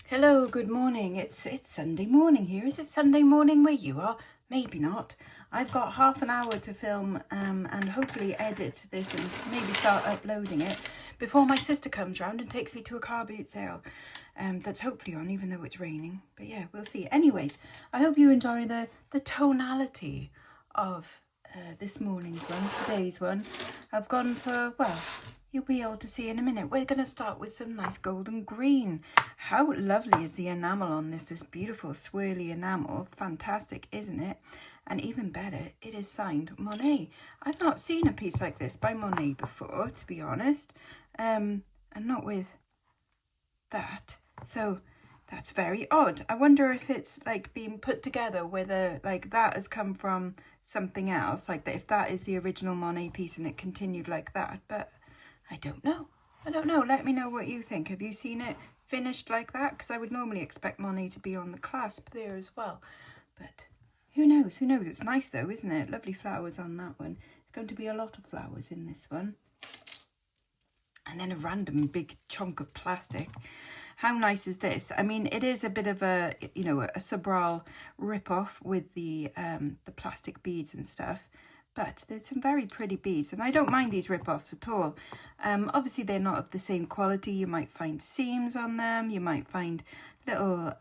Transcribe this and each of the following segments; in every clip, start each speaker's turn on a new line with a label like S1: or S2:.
S1: Hello, good morning. It's Sunday morning here. Is it Sunday morning where you are? Maybe not. I've got half an hour to film and hopefully edit this and maybe start uploading it before my sister comes round and takes me to a car boot sale that's hopefully on, even though it's raining. But yeah, we'll see. Anyways, I hope you enjoy the tonality of this morning's one, today's one. I've gone for, well, you'll be able to see in a minute. We're going to start with some nice golden green. How lovely is the enamel on this beautiful swirly enamel. Fantastic, isn't it? And even better, it is signed Monet. I've not seen a piece like this by Monet before, to be honest. And not with that. So that's very odd. I wonder if it's like being put together, whether like that has come from something else, like that, if that is the original Monet piece and it continued like that. But I don't know. I don't know. Let me know what you think. Have you seen it finished like that? Because I would normally expect Monet to be on the clasp there as well. But who knows? Who knows? It's nice though, isn't it? Lovely flowers on that one. There's going to be a lot of flowers in this one. And then a random big chunk of plastic. How nice is this? I mean, it is a bit of a, you know, a Sobral rip-off with the plastic beads and stuff. But there's some very pretty beads, and I don't mind these rip-offs at all. Obviously, they're not of the same quality. You might find seams on them. You might find little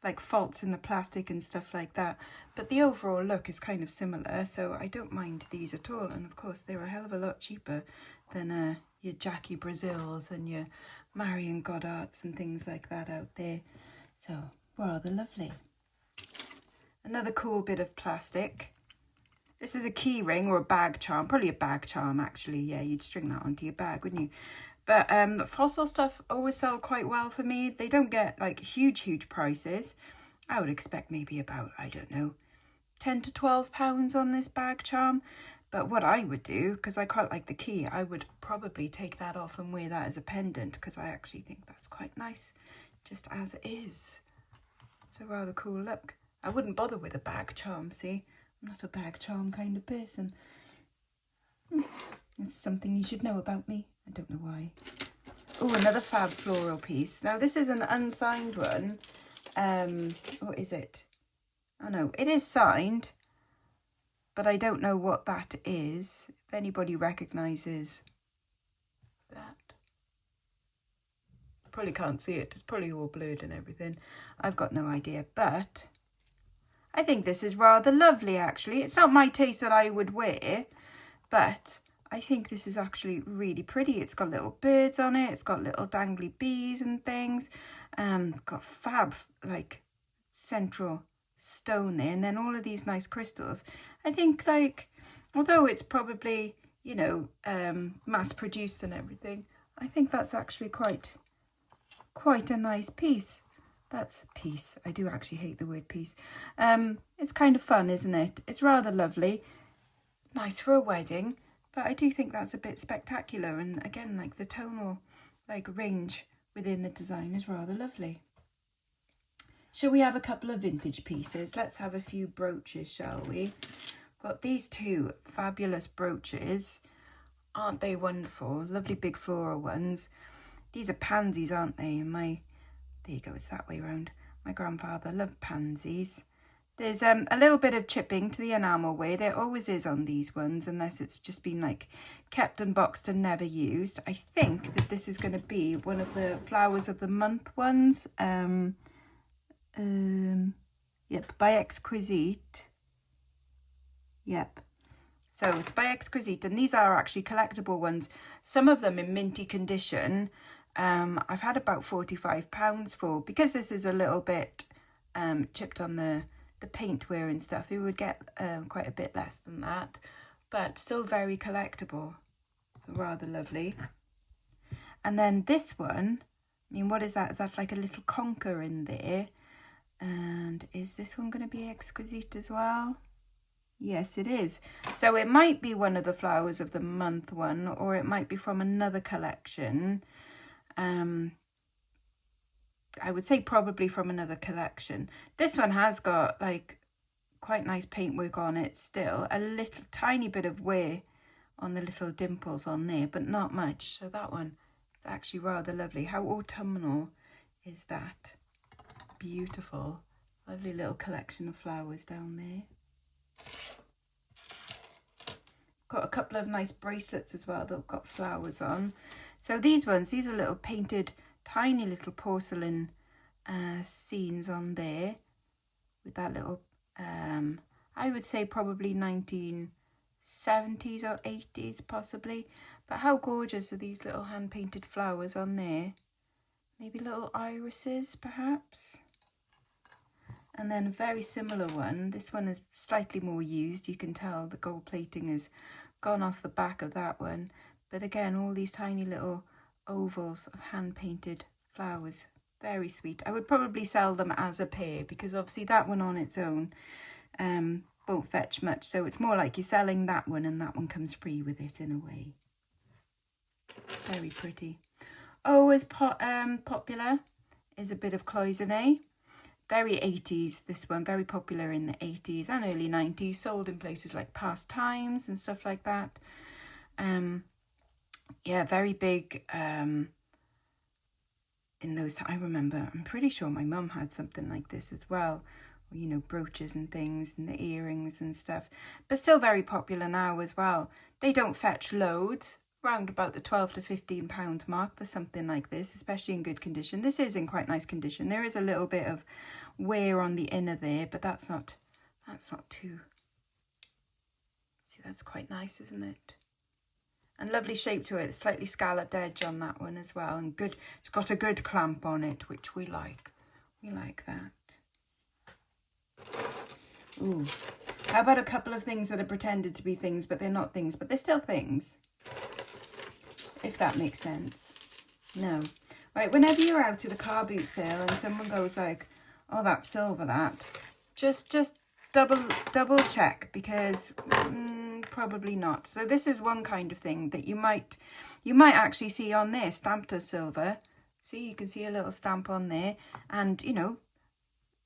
S1: like faults in the plastic and stuff like that. But the overall look is kind of similar, so I don't mind these at all. And of course, they're a hell of a lot cheaper than your Jackie Brazils and your Marion Goddards and things like that out there. So rather lovely. Another cool bit of plastic. This is a key ring or a bag charm, probably a bag charm actually. Yeah, you'd string that onto your bag, wouldn't you? But fossil stuff always sell quite well for me. They don't get like huge prices. I would expect maybe about, I don't know, 10 to 12 pounds on this bag charm. But what I would do, because I quite like the key, I would probably take that off and wear that as a pendant, because I actually think that's quite nice just as it is. It's a rather cool look. I wouldn't bother with a bag charm, see? I'm not a bag charm kind of person. It's something you should know about me. I don't know why. Oh, another fab floral piece. Now, this is an unsigned one. What is it? Oh, no, it is signed, but I don't know what that is. If anybody recognises that. Probably can't see it. It's probably all blurred and everything. I've got no idea, but I think this is rather lovely, actually. It's not my taste that I would wear, but I think this is actually really pretty. It's got little birds on it. It's got little dangly bees and things. Got fab, like, central stone there. And then all of these nice crystals. I think, like, although it's probably, you know, mass-produced and everything, I think that's actually quite a nice piece. That's piece. I do actually hate the word piece. It's kind of fun, isn't it? It's rather lovely. Nice for a wedding. But I do think that's a bit spectacular. And again, like the tonal like range within the design is rather lovely. Shall we have a couple of vintage pieces? Let's have a few brooches, shall we? Got these two fabulous brooches. Aren't they wonderful? Lovely big floral ones. These are pansies, aren't they? There you go, it's that way round. My grandfather loved pansies. There's a little bit of chipping to the enamel wear. There always is on these ones, unless it's just been like kept and boxed and never used. I think that this is going to be one of the flowers of the month ones. Yep, by Exquisite. Yep. So it's by Exquisite, and these are actually collectible ones. Some of them in minty condition. I've had about £45 for, because this is a little bit chipped on the paint wear and stuff. It would get quite a bit less than that, but still very collectible. So rather lovely. And then this one, I mean, what is that? Is that like a little conker in there? And is this one going to be Exquisite as well? Yes, it is. So it might be one of the flowers of the month one, or it might be from another collection. I would say probably from another collection. This one has got like quite nice paintwork on it still. A little tiny bit of wear on the little dimples on there, but not much. So that one is actually rather lovely. How autumnal is that? beautiful. Lovely little collection of flowers down there. Got a couple of nice bracelets as well that have got flowers on. So these ones, these are little painted, tiny little porcelain scenes on there with that little, I would say probably 1970s or 80s possibly. But how gorgeous are these little hand-painted flowers on there? Maybe little irises perhaps. And then a very similar one. This one is slightly more used. You can tell the gold plating has gone off the back of that one. But again, all these tiny little ovals of hand-painted flowers. Very sweet. I would probably sell them as a pair because obviously that one on its own won't fetch much. So it's more like you're selling that one and that one comes free with it in a way. Very pretty. Always popular is a bit of cloisonne. Very 80s, this one, very popular in the 80s and early 90s, sold in places like Pastimes and stuff like that. Yeah, very big in those, I remember, I'm pretty sure my mum had something like this as well. You know, brooches and things and the earrings and stuff, but still very popular now as well. They don't fetch loads, around about the £12 to £15 mark for something like this, especially in good condition. This is in quite nice condition. There is a little bit of wear on the inner there, but that's not too, see, that's quite nice, isn't it? And lovely shape to it, slightly scalloped edge on that one as well, and good, it's got a good clamp on it, which we like. We like that. Ooh, how about a couple of things that are pretended to be things, but they're not things, but they're still things, if that makes sense. No. Right, whenever you're out at a car boot sale and someone goes like, oh, that's silver, that, just double check, because probably not. So this is one kind of thing that you might actually see on there, stamped as silver. See, you can see a little stamp on there, and you know,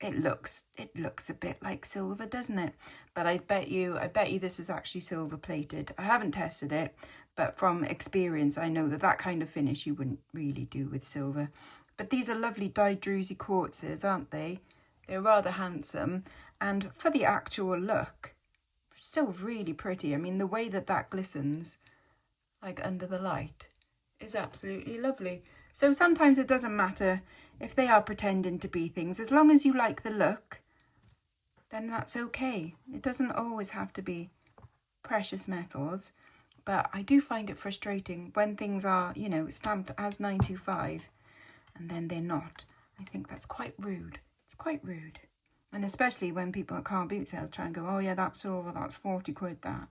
S1: it looks a bit like silver, doesn't it? But I bet you this is actually silver plated. I haven't tested it, but from experience I know that kind of finish you wouldn't really do with silver. But these are lovely dyed druzy quartzes, aren't they? They're rather handsome, and for the actual look, still really pretty. I mean, the way that glistens like under the light is absolutely lovely. So sometimes it doesn't matter if they are pretending to be things, as long as you like the look, then that's okay. It doesn't always have to be precious metals, but I do find it frustrating when things are, you know, stamped as 925 and then they're not. I think that's quite rude. It's quite rude. And especially when people at car boot sales try and go, oh yeah, that's silver, that's 40 quid, that.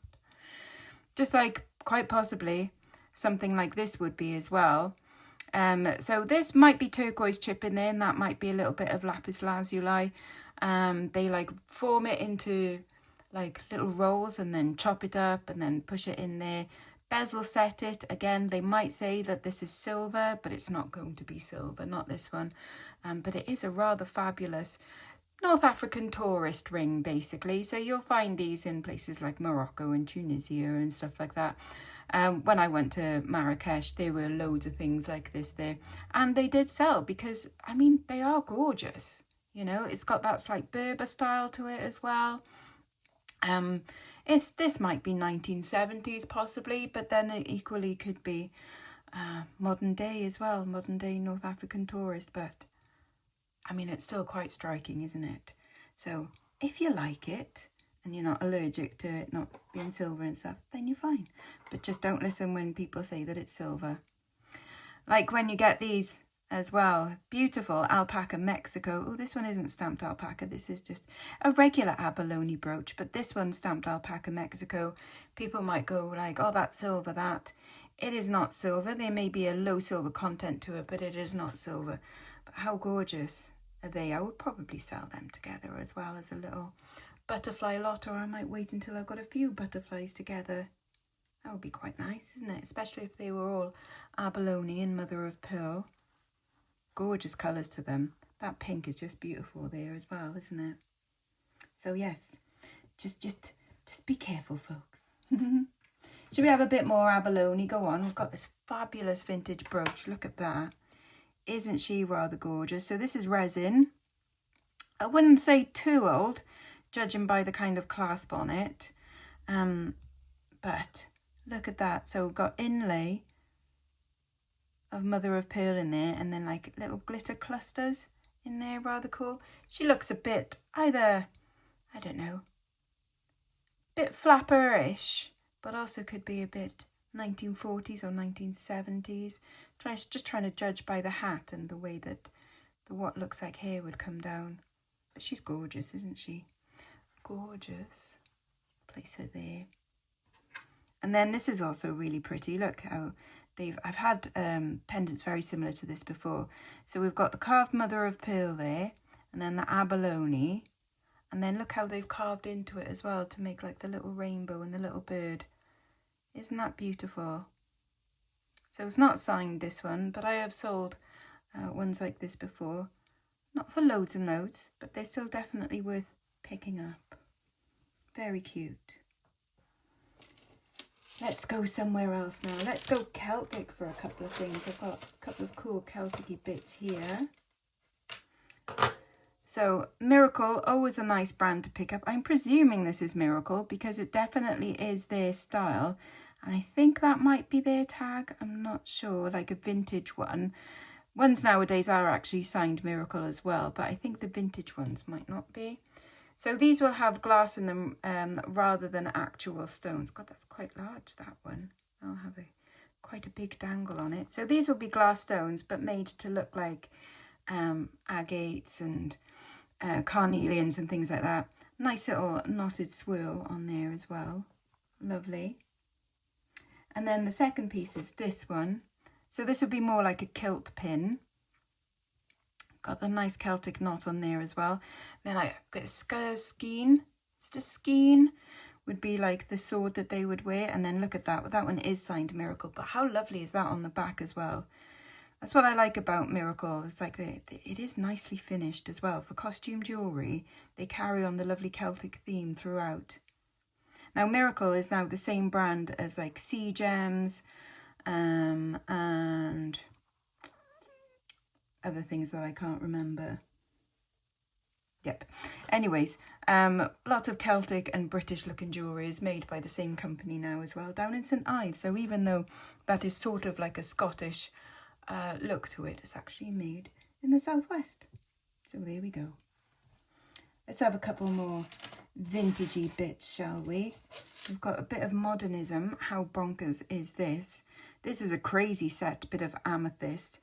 S1: Just like quite possibly something like this would be as well. So this might be turquoise chip in there, and that might be a little bit of lapis lazuli. They like form it into like little rolls and then chop it up and then push it in there. Bezel set it. Again, they might say that this is silver, but it's not going to be silver, not this one. But it is a rather fabulous North African tourist ring, basically. So you'll find these in places like Morocco and Tunisia and stuff like that. When I went to Marrakesh, there were loads of things like this there, and they did sell because, I mean, they are gorgeous. You know, it's got that slight Berber style to it as well. This might be 1970s possibly, but then it equally could be modern day as well, modern day North African tourist. But I mean, it's still quite striking, isn't it? So if you like it, and you're not allergic to it not being silver and stuff, then you're fine. But just don't listen when people say that it's silver. Like when you get these as well, beautiful alpaca Mexico. Oh, this one isn't stamped alpaca. This is just a regular abalone brooch, but this one's stamped alpaca Mexico. People might go like, oh, that's silver, that. It is not silver. There may be a low silver content to it, but it is not silver. But how gorgeous are they? I would probably sell them together as well as a little butterfly lot, or I might wait until I've got a few butterflies together. That would be quite nice, isn't it? Especially if they were all abalone and mother of pearl. Gorgeous colours to them. That pink is just beautiful there as well, isn't it? So yes, just be careful, folks. Should we have a bit more abalone? Go on. We've got this fabulous vintage brooch. Look at that. Isn't she rather gorgeous? So this is resin. I wouldn't say too old, judging by the kind of clasp on it. But look at that. So we've got inlay of mother of pearl in there, and then like little glitter clusters in there, rather cool. She looks a bit either, I don't know, bit flapper-ish, but also could be a bit 1940s or 1970s. Just trying to judge by the hat and the way that the what looks like hair would come down. But she's gorgeous, isn't she? Gorgeous. Place her there. And then this is also really pretty. Look how I've had pendants very similar to this before. So we've got the carved mother of pearl there, and then the abalone. And then look how they've carved into it as well to make like the little rainbow and the little bird. Isn't that beautiful? So it's not signed, this one, but I have sold ones like this before. Not for loads and loads, but they're still definitely worth picking up. Very cute. Let's go somewhere else now. Let's go Celtic for a couple of things. I've got a couple of cool Celtic-y bits here. So Miracle, always a nice brand to pick up. I'm presuming this is Miracle because it definitely is their style. And I think that might be their tag. I'm not sure, like a vintage one. Ones nowadays are actually signed Miracle as well, but I think the vintage ones might not be. So these will have glass in them rather than actual stones. God, that's quite large, that one. I'll have quite a big dangle on it. So these will be glass stones, but made to look like agates and carnelians and things like that. Nice little knotted swirl on there as well. Lovely. And then the second piece is this one. So this would be more like a kilt pin. Got the nice Celtic knot on there as well. Then I got a skein. It's just skein would be like the sword that they would wear. And then look at that. That one is signed Miracle. But how lovely is that on the back as well? That's what I like about Miracle. It's like it is nicely finished as well. For costume jewellery, they carry on the lovely Celtic theme throughout. Now Miracle is now the same brand as like Sea Gems and other things that I can't remember. Yep. Anyways, lots of Celtic and British looking jewellery is made by the same company now as well, down in St Ives. So even though that is sort of like a Scottish look to it, it's actually made in the southwest. So there we go. Let's have a couple more vintagey bits, shall we? We've got a bit of modernism. How bonkers is this? This is a crazy set bit of amethyst.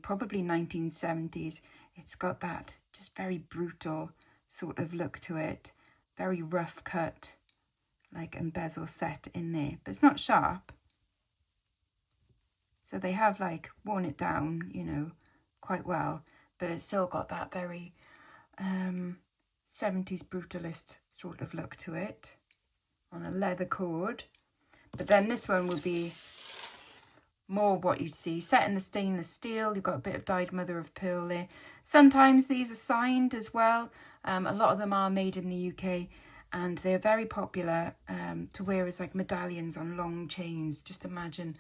S1: Probably 1970s. It's got that just very brutal sort of look to it. Very rough cut, like embezzle set in there. But it's not sharp. So they have like worn it down, you know, quite well. But it's still got that very 70s brutalist sort of look to it. On a leather cord. But then this one would be more what you'd see, set in the stainless steel. You've got a bit of dyed mother of pearl there. Sometimes these are signed as well. A lot of them are made in the UK, and they're very popular to wear as like medallions on long chains. Just imagine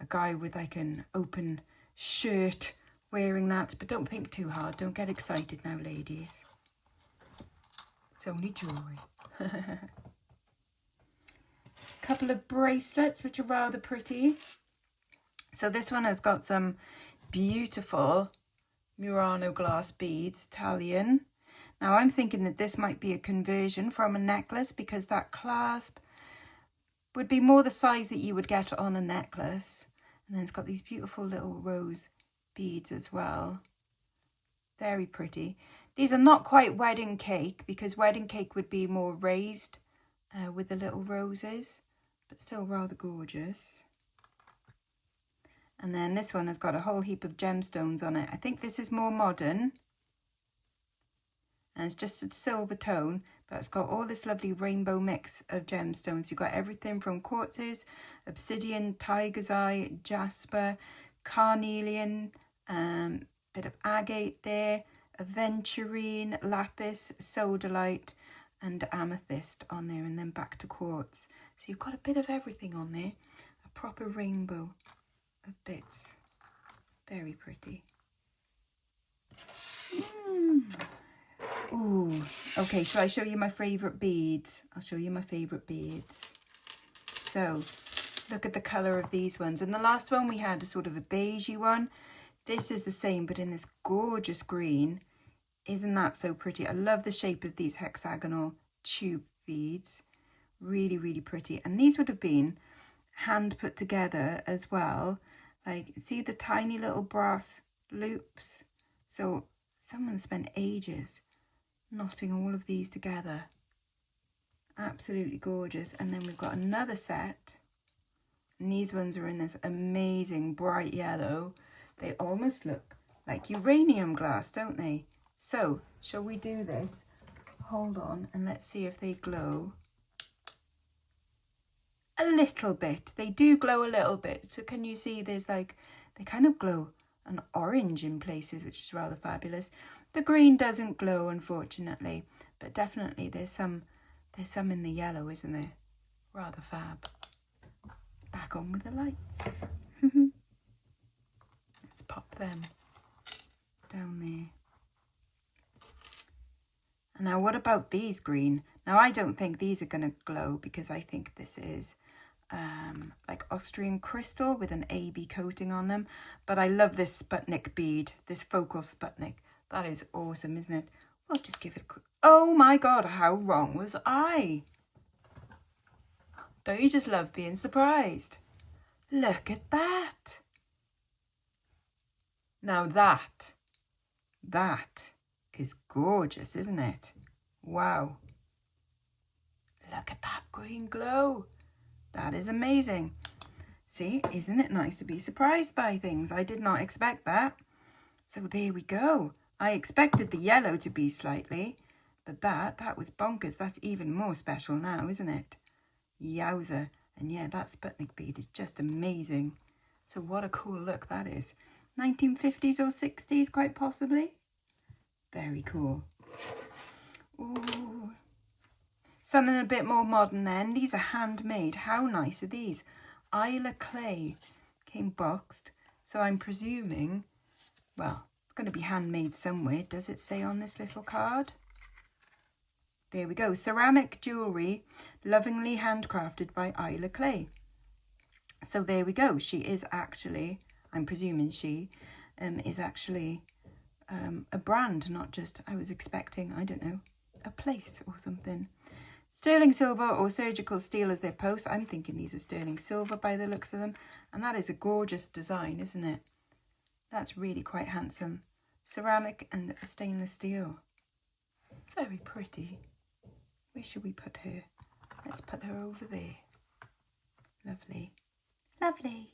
S1: a guy with like an open shirt wearing that, but don't think too hard. Don't get excited now, ladies. It's only jewellery. Couple of bracelets, which are rather pretty. So this one has got some beautiful Murano glass beads, Italian. Now I'm thinking that this might be a conversion from a necklace because that clasp would be more the size that you would get on a necklace. And then it's got these beautiful little rose beads as well. Very pretty. These are not quite wedding cake because wedding cake would be more raised with the little roses, but still rather gorgeous. And then this one has got a whole heap of gemstones on it. I think this is more modern. And it's just a silver tone, but it's got all this lovely rainbow mix of gemstones. You've got everything from quartzes, obsidian, tiger's eye, jasper, carnelian, bit of agate there, aventurine, lapis, sodalite, and amethyst on there, and then back to quartz. So you've got a bit of everything on there. A proper rainbow of bits. Very pretty. Ooh, okay, shall I show you my favourite beads? I'll show you my favourite beads. So, look at the colour of these ones. And the last one we had a sort of a beigey one. This is the same, but in this gorgeous green. Isn't that so pretty? I love the shape of these hexagonal tube beads. Really, really pretty. And these would have been hand put together as well. Like, see the tiny little brass loops? So someone spent ages knotting all of these together. Absolutely gorgeous. And then we've got another set. And these ones are in this amazing bright yellow. They almost look like uranium glass, don't they? So, shall we do this? Hold on, and let's see if they glow. A little bit. They do glow a little bit. So can you see there's like, they kind of glow an orange in places, which is rather fabulous. The green doesn't glow, unfortunately, but definitely there's some in the yellow, isn't there? Rather fab. Back on with the lights. Let's pop them down there. And now what about these green? Now I don't think these are going to glow because I think this is like Austrian crystal with an AB coating on them. But I love this Sputnik bead, this focal Sputnik. That is awesome, isn't it? We'll just give it a quick... Oh my God, how wrong was I? Don't you just love being surprised? Look at that. Now that is gorgeous, isn't it? Wow. Look at that green glow. That is amazing. See, isn't it nice to be surprised by things? I did not expect that. So there we go. I expected the yellow to be slightly, but that was bonkers. That's even more special now, isn't it? Yowza. And yeah, that Sputnik bead is just amazing. So what a cool look that is. 1950s or 60s, quite possibly. Very cool. Ooh. Something a bit more modern then. These are handmade. How nice are these? Isla clay. Came boxed. So I'm presuming, well, it's going to be handmade somewhere. Does it say on this little card? There we go. Ceramic jewellery, lovingly handcrafted by Isla Clay. So there we go. She is actually, I'm presuming she is actually a brand, not just, I was expecting, I don't know, a place or something. Sterling silver or surgical steel as their post. I'm thinking these are sterling silver by the looks of them. And that is a gorgeous design, isn't it? That's really quite handsome. Ceramic and stainless steel. Very pretty. Where should we put her? Let's put her over there. Lovely. Lovely.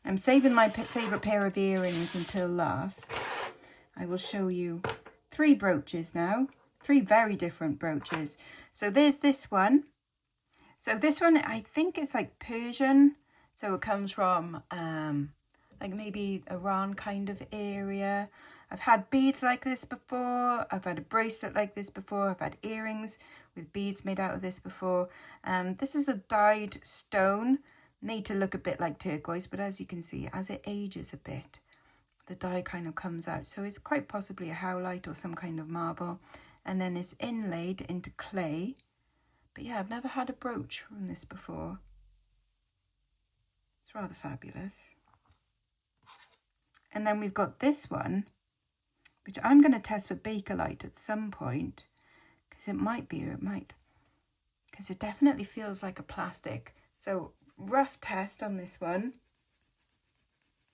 S1: I'm saving my favourite pair of earrings until last. I will show you 3 brooches now. 3 very different brooches. So there's this one. So this one, I think it's like Persian. So it comes from like maybe Iran kind of area. I've had beads like this before. I've had a bracelet like this before. I've had earrings with beads made out of this before. This is a dyed stone, made to look a bit like turquoise, but as you can see, as it ages a bit, the dye kind of comes out. So it's quite possibly a howlite or some kind of marble. And then it's inlaid into clay. But yeah, I've never had a brooch from this before. It's rather fabulous. And then we've got this one, which I'm going to test for Bakelite at some point, because it might be, or it might, because it definitely feels like a plastic. So rough test on this one.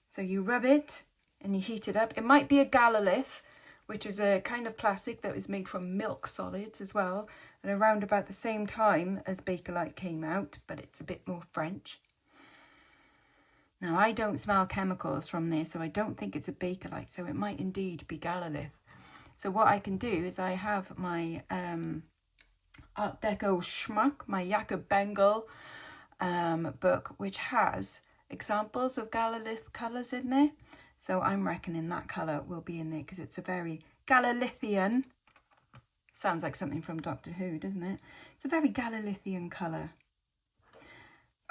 S1: So you rub it and you heat it up. It might be a galalith, which is a kind of plastic that was made from milk solids as well, and around about the same time as Bakelite came out, but it's a bit more French. Now, I don't smell chemicals from there, so I don't think it's a Bakelite, so it might indeed be galalith. So what I can do is I have my Art Deco schmuck, my Jacob Bengal book, which has examples of galalith colours in there. So I'm reckoning that colour will be in there because it's a very Galalithian. Sounds like something from Doctor Who, doesn't it? It's a very Galalithian colour.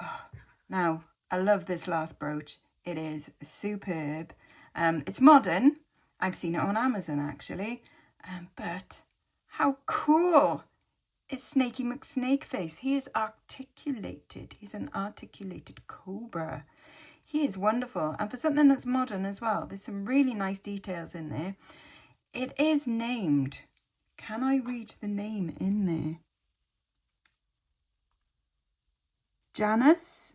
S1: Oh, now, I love this last brooch. It is superb. It's modern. I've seen it on Amazon actually, but how cool is Snaky McSnakeface? He is articulated. He's an articulated cobra. He is wonderful. And for something that's modern as well, there's some really nice details in there. It is named. Can I read the name in there? Janus?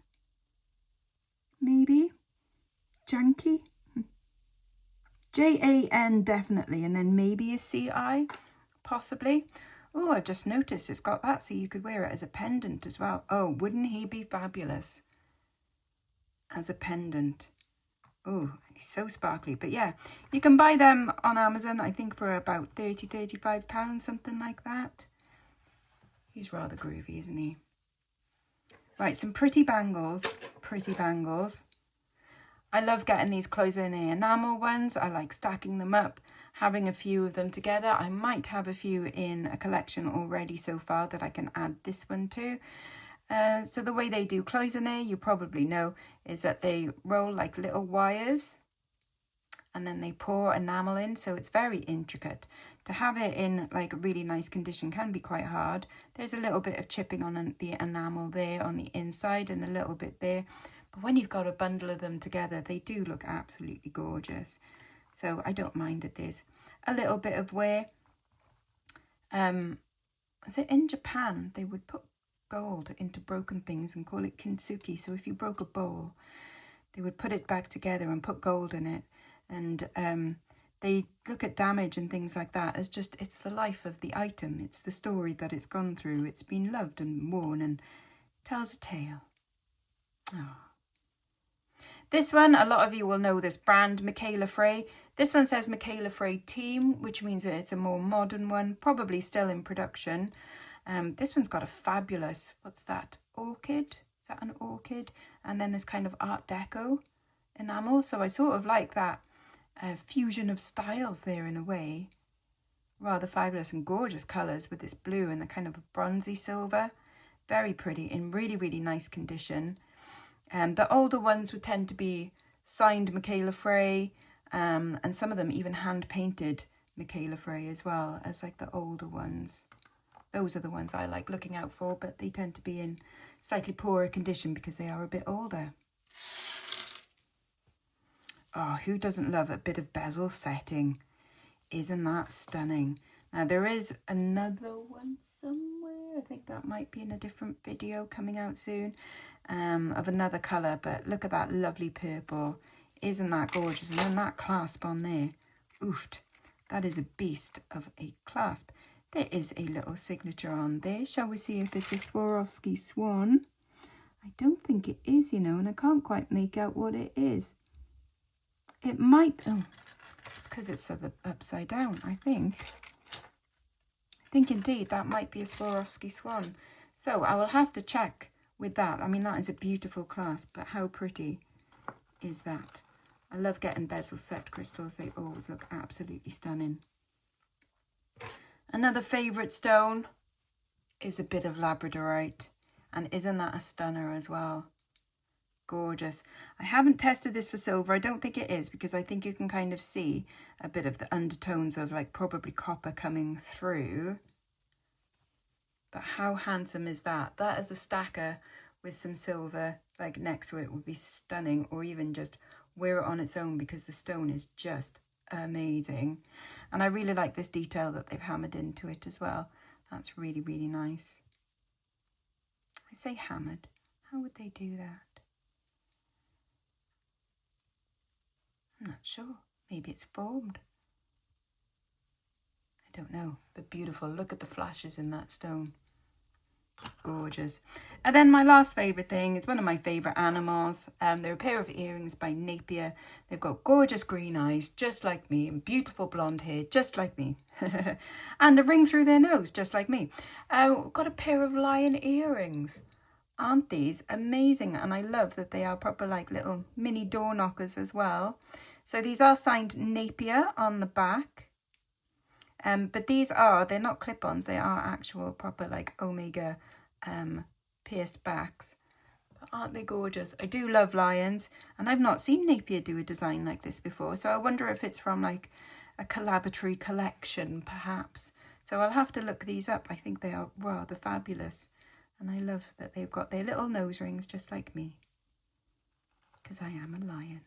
S1: Maybe? Janky? Jan definitely, and then maybe a CI, possibly. Oh, I've just noticed it's got that, so you could wear it as a pendant as well. Oh, wouldn't he be fabulous as a pendant? Oh, he's so sparkly. But yeah, you can buy them on Amazon, I think for about £30–35, something like that. He's rather groovy, isn't he? Right, some pretty bangles. Pretty bangles. I love getting these close-in enamel ones. I like stacking them up, having a few of them together. I might have a few in a collection already so far that I can add this one to. So the way they do cloisonne, you probably know, is that they roll like little wires and then they pour enamel in, so it's very intricate. To have it in like a really nice condition can be quite hard. There's a little bit of chipping on the enamel there on the inside and a little bit there. But when you've got a bundle of them together, they do look absolutely gorgeous. So I don't mind that there's a little bit of wear. So in Japan, they would put gold into broken things and call it kintsugi. So if you broke a bowl, they would put it back together and put gold in it. And they look at damage and things like that as just, it's the life of the item. It's the story that it's gone through. It's been loved and worn and tells a tale. Oh. This one, a lot of you will know this brand, Michaela Frey. This one says Michaela Frey Team, which means that it's a more modern one, probably still in production. This one's got a fabulous, what's that, orchid? Is that an orchid? And then this kind of Art Deco enamel. So I sort of like that fusion of styles there in a way. Rather fabulous and gorgeous colours with this blue and the kind of bronzy silver. Very pretty, in really, really nice condition. The older ones would tend to be signed Michaela Frey, and some of them even hand-painted Michaela Frey as well as like the older ones. Those are the ones I like looking out for, but they tend to be in slightly poorer condition because they are a bit older. Oh, who doesn't love a bit of bezel setting? Isn't that stunning? Now, there is another one somewhere. I think that might be in a different video coming out soon, of another colour. But look at that lovely purple. Isn't that gorgeous? And then that clasp on there. Oofed. That is a beast of a clasp. There is a little signature on there. Shall we see if it's a Swarovski swan? I don't think it is, you know, and I can't quite make out what it is. It might... Oh, it's because it's upside down, I think. I think indeed that might be a Swarovski swan. So I will have to check with that. I mean, that is a beautiful clasp, but how pretty is that? I love getting bezel set crystals. They always look absolutely stunning. Another favourite stone is a bit of labradorite. And isn't that a stunner as well? Gorgeous. I haven't tested this for silver. I don't think it is, because I think you can kind of see a bit of the undertones of like probably copper coming through. But how handsome is that? That as a stacker with some silver like next to it would be stunning, or even just wear it on its own because the stone is just amazing. And I really like this detail that they've hammered into it as well. That's really, really nice. I say hammered. How would they do that? I'm not sure. Maybe it's formed. I don't know, but beautiful. Look at the flashes in that stone. Gorgeous. And then my last favourite thing is one of my favourite animals. They're a pair of earrings by Napier. They've got gorgeous green eyes, just like me, and beautiful blonde hair, just like me. And a ring through their nose, just like me. Got a pair of lion earrings. Aren't these amazing? And I love that they are proper like little mini door knockers as well. So these are signed Napier on the back. But these they're not clip-ons, they are actual proper like Omega pierced backs. Aren't they gorgeous? I do love lions, and I've not seen Napier do a design like this before, so I wonder if it's from like a collaboratory collection perhaps. So I'll have to look these up. I think they are rather fabulous, and I love that they've got their little nose rings just like me, because I am a lion.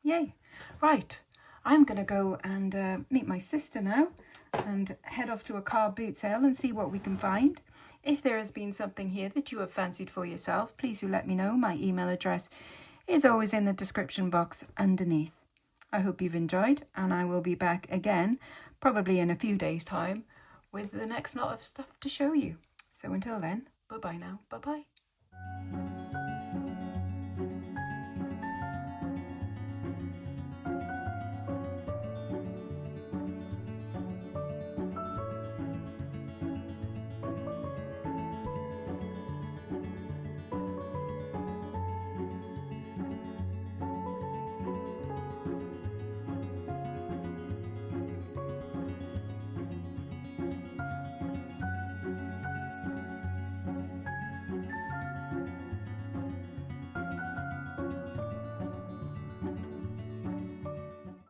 S1: Yay. Right, I'm gonna go and meet my sister now and head off to a car boot sale and see what we can find. If there has been something here that you have fancied for yourself, please do let me know. My email address is always in the description box underneath. I hope you've enjoyed, and I will be back again, probably in a few days' time, with the next lot of stuff to show you. So until then, bye-bye now. Bye-bye.